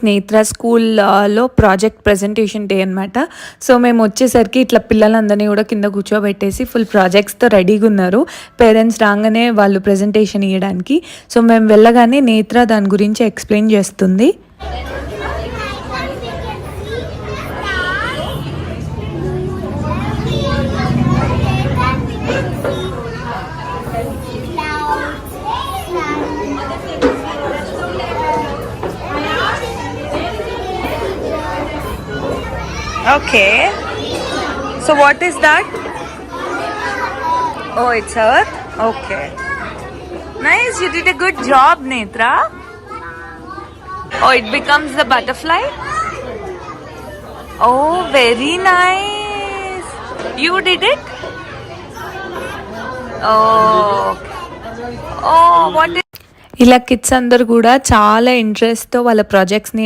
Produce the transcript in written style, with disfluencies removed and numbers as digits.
నేత్ర స్కూల్లో project presentation day అనమాట. సో మేము వచ్చేసరికి ఇట్లా పిల్లలందరినీ కూడా కింద కూర్చోబెట్టేసి ఫుల్ ప్రాజెక్ట్స్తో రెడీగా ఉన్నారు. పేరెంట్స్ రాగానే వాళ్ళు ప్రెజెంటేషన్ ఇవ్వడానికి. సో మేము వెళ్ళగానే నేత్ర దాని గురించి ఎక్స్ప్లెయిన్ చేస్తుంది. Okay. So what is that? Oh, it's Earth. Okay. Nice. You did a good job, Netra. Oh, it becomes the butterfly. Oh, very nice. You did it? Oh. Oh, what is... ఇలా kids అందరు కూడా చాలా ఇంట్రెస్ట్తో వాళ్ళ ప్రాజెక్ట్స్ని